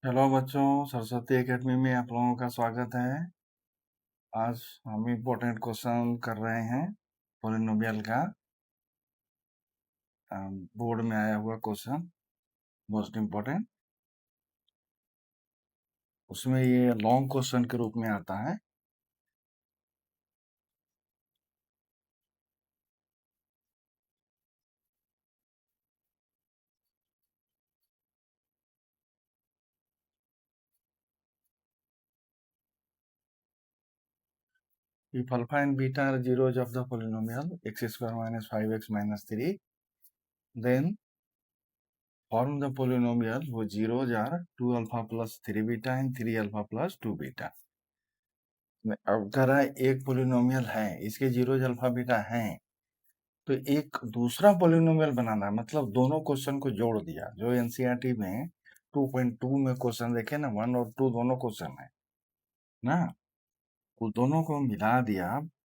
Hello बच्चों, Saraswati academy में आप लोगों का स्वागत है। आज हम इम्पोर्टेंट क्वेश्चन कर रहे हैं पॉलिनोमियल का। बोर्ड में आया हुआ क्वेश्चन मोस्ट इम्पोर्टेंट, उसमें ये लॉन्ग क्वेश्चन के रूप में आता है। If alpha and beta are zeros of the polynomial x square minus 5x minus 3, then form the polynomial whose zeros are 2 alpha plus 3 beta and 3 alpha plus 2 beta। अब कह रहा है एक पोलिनोमियल है, इसके जीरोज अल्फा बीटा हैं, तो एक दूसरा पॉलिनोमियल बनाना है। मतलब दोनों क्वेश्चन को जोड़ दिया। जो एनसीईआरटी में 2.2 में क्वेश्चन देखे ना, 1 और 2 दोनों क्वेश्चन है ना, वो दोनों को मिला दिया।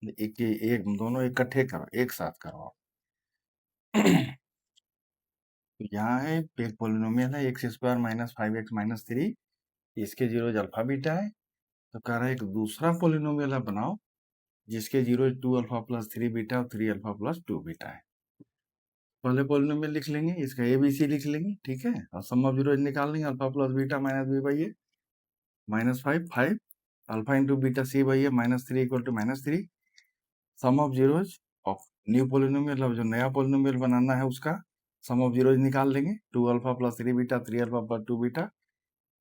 एक दोनों इकट्ठे करो, एक साथ करो। तो यहाँ है एक पॉलिनोमियल है x square minus 5x minus 3, इसके जीरो अल्फा बीटा है। तो कह रहा है एक दूसरा पॉलिनोमियल है बनाओ जिसके जीरो 2 अल्फा प्लस 3 बीटा और 3 अल्फा प्लस 2 बीटा है। पहले पॉलिनोमियल लिख लेंगे, इसका एबीसी लिख लेंगे, ठीक है। और सम ऑफ जीरो निकाल लेंगे, alpha plus beta minus b by a minus 5 alpha into beta c by a minus 3 equal to minus 3। Sum of zeros of new polynomial, अब जो नया पॉलिनोमियल बनाना है उसका सम ऑफ जीरोज निकाल लेंगे। 2 alpha plus 3 beta 3 alpha plus 2 beta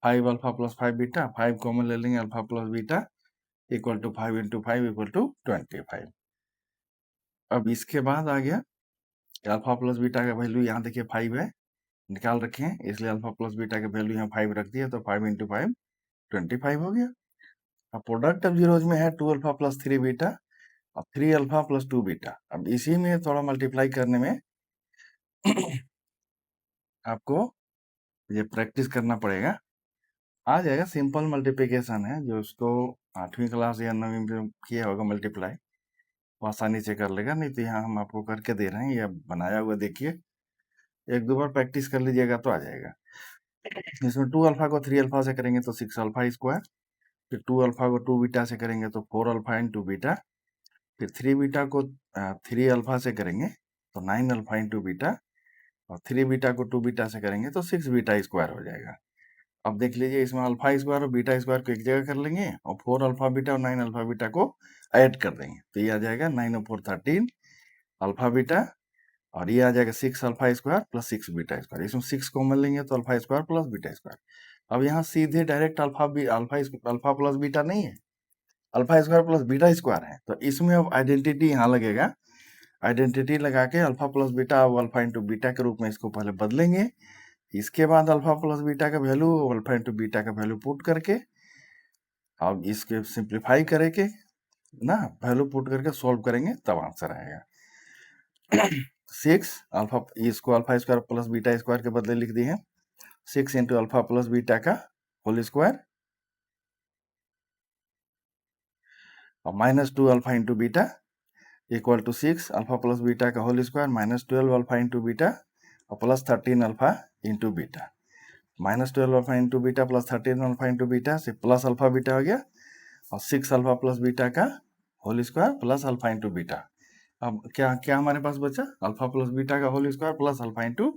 5 alpha plus 5 beta 5 common ले लेंगे, alpha plus beta equal to 5 into 5 equal to 25। अब इसके बाद आ गया अल्फा प्लस बीटा का वैल्यू, यहाँ देखिए 5 है, निकाल रखे हैं, इसलिए अल्फा प्लस बीटा का वैल्यू यहाँ 5 रख दिया, तो 5 इंटू 5 25 हो गया। अब प्रोडक्ट ऑफ जीरोज में है 2 अल्फा प्लस 3 बीटा और 3 अल्फा प्लस 2 बीटा। अब इसी में थोड़ा मल्टीप्लाई करने में आपको ये प्रैक्टिस करना पड़ेगा। आ जाएगा, सिंपल मल्टीप्लिकेशन है, जो उसको 8वीं क्लास या 9वीं में किया होगा मल्टीप्लाई, वो आसानी से कर लेगा। नहीं तो यहाँ हम आपको करके दे रहे हैं, ये बनाया हुआ देखिए, एक दो बार प्रैक्टिस कर लीजिएगा तो आ जाएगा। इसमें 2 अल्फा को 3 अल्फा से करेंगे तो 6 अल्फा स्क्वायर, फिर 2 अल्फा को 2 बीटा से करेंगे तो 4 अल्फा इंटू बीटा, फिर 3 बीटा को 3 अल्फा से करेंगे तो 9 अल्फा इंटू बीटा, और 3 बीटा को 2 बीटा से करेंगे तो 6 बीटा स्क्वायर हो जाएगा। अब देख लीजिए, इसमें अल्फा स्क्वायर और बीटा स्क्वायर को एक जगह कर लेंगे और 4 अल्फा बीटा और 9 अल्फा बीटा को ऐड कर देंगे, तो ये आ जाएगा 9 और 4 13 अल्फा बीटा, और ये आ जाएगा 6 alpha square plus 6 beta square. इसमें 6 कॉमन लेंगे तो alpha square plus beta square. अब यहाँ सीधे डायरेक्ट अल्फा प्लस बीटा नहीं है, alpha square plus beta square है, तो इसमें अब आइडेंटिटी यहाँ लगेगा। आइडेंटिटी लगा के अल्फा प्लस बीटा अब अल्फा इंटू बीटा के रूप में इसको पहले बदलेंगे। इसके बाद अल्फा प्लस बीटा का वैल्यू अल्फा इंटू बीटा का वैल्यू पुट करके, अब इसके सिंप्लीफाई करेंगे ना, वैल्यू पुट करके सोल्व करेंगे, तब आंसर आएगा। 6 अल्फा, इसको alpha square plus beta square के बदले लिख दिए हैं, 6 इंटू अल्फा प्लस बीटा का होल स्क्वायर और minus 2 alpha into beta equal to 6 alpha plus beta का whole square minus 12 alpha into beta और plus 13 alpha into beta. Minus 12 alpha into beta plus 13 alpha into beta से plus alpha beta हो गया, और 6 alpha plus beta का whole square plus alpha into beta. अब क्या क्या हमारे पास बचा, अल्फा प्लस बीटा का whole square plus alpha into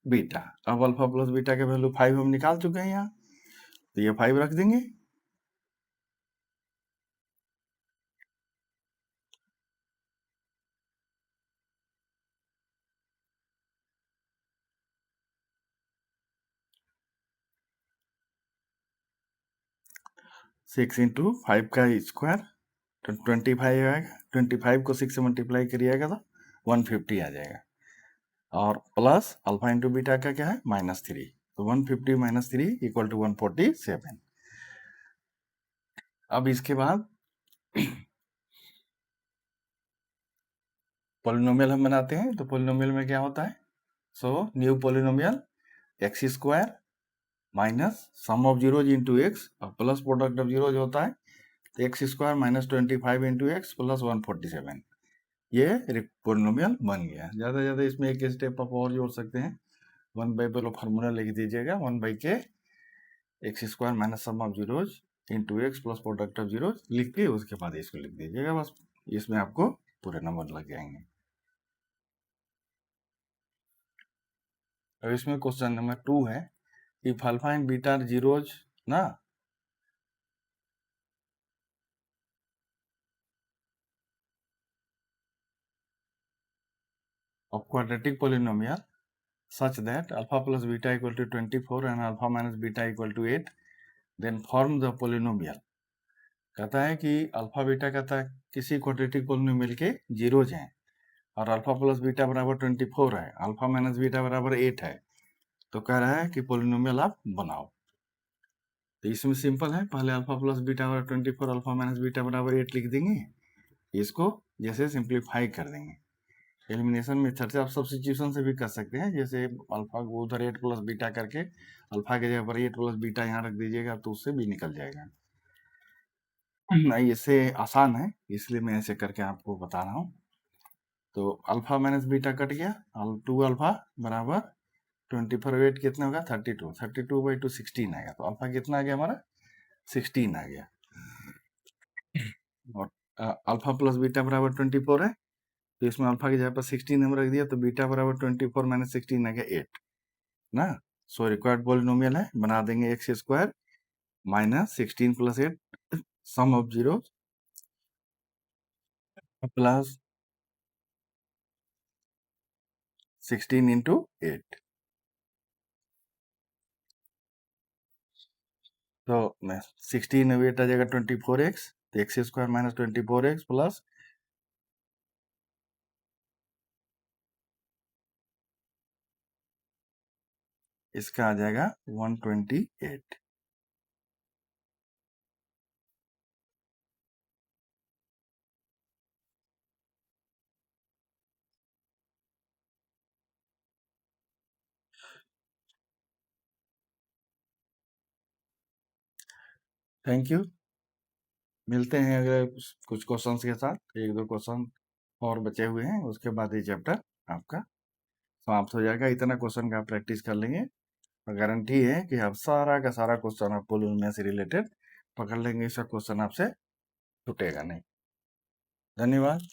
beta. अब अल्फा प्लस बीटा का वैल्यू 5 हम निकाल चुके हैं यहाँ, तो ये 5 रख देंगे। 6 इंटू 5 का स्क्वायर तो 25 आएगा, 25 को 6 से मल्टीप्लाई करिएगा तो 150 आ जाएगा, और प्लस अल्फा इंटू बीटा का क्या है -3, तो 150 माइनस 3 इक्वल टू 147। अब इसके बाद पॉलिनोमियल हम बनाते हैं, तो पॉलिनोमियल में क्या होता है, so new polynomial x square minus sum of zeros into x और प्लस प्रोडक्ट ऑफ जीरोज होता है, तो x square minus 25 into x plus 147, ये पॉलिनोमियल बन गया। ज़्यादा ज़्यादा इसमें एक स्टेप आप और जोड़ सकते हैं, 1 बाई पहले फार्मूला लिख दीजिएगा, 1 बाई के x square minus sum of zeros into x plus product of zeros लिख के उसके बाद इसको लिख दीजिएगा बस। इसमें आपको पूरे नंबर लग जाएंगे। अब इसमें क्वेश्चन नंबर 2 है, if alpha and beta are zeros ना, of quadratic polynomial such that alpha plus beta equal to 24 and alpha minus beta equal to 8, then form the polynomial। कहता है कि अल्फा बीटा कहता है किसी क्वाड्रेटिक पोलिनोमियल के zeros हैं और अल्फा प्लस बीटा बराबर 24 है, अल्फा माइनस बीटा बराबर 8 है, तो कह रहा है कि पोलिनोमियल आप बनाओ। तो इसमें सिंपल है, पहले अल्फा प्लस बीटा बराबर 24, अल्फा माइनस बीटा बराबर 8 लिख देंगे, इसको जैसे सिंप्लीफाई कर देंगे। एलिमिनेशन मेथड से आप सब्स्टिट्यूशन से भी कर सकते हैं, जैसे अल्फा को उधर 8 प्लस बीटा करके अल्फा के जगह पर 8 प्लस बीटा यहाँ रख दीजिएगा तो उससे भी निकल जाएगा। नहीं, इससे आसान है इसलिए मैं ऐसे करके आपको बता रहा हूँ। तो अल्फा माइनस बीटा कट गया, 2 अल्फा बराबर 24 वेट कितना होगा 32, 32/2 16 आएगा, तो अल्फा कितना आ गया हमारा 16 आ गया। और अल्फा प्लस बीटा बराबर 24 है, तो इसमें अल्फा की जगह पर 16 हम रख दिया, तो बीटा बराबर 24 माइनस 16 आ गया 8 ना। सो रिक्वायर्ड पॉलिनोमियल है, बना देंगे x square minus 16 plus 8 sum of zero plus 16 into 8। तो मैं 16 वेट आ जाएगा 24x, तो x square minus 24x plus इसका आ जाएगा 128। थैंक यू, मिलते हैं अगर कुछ क्वेश्चंस के साथ, 1-2 क्वेश्चन और बचे हुए हैं, उसके बाद ये चैप्टर आपका समाप्त हो जाएगा। इतना क्वेश्चन का आप प्रैक्टिस कर लेंगे और गारंटी है कि आप सारा का सारा क्वेश्चन आप पोलिनोमियल से रिलेटेड पकड़ लेंगे, इसका क्वेश्चन आपसे छूटेगा नहीं। धन्यवाद।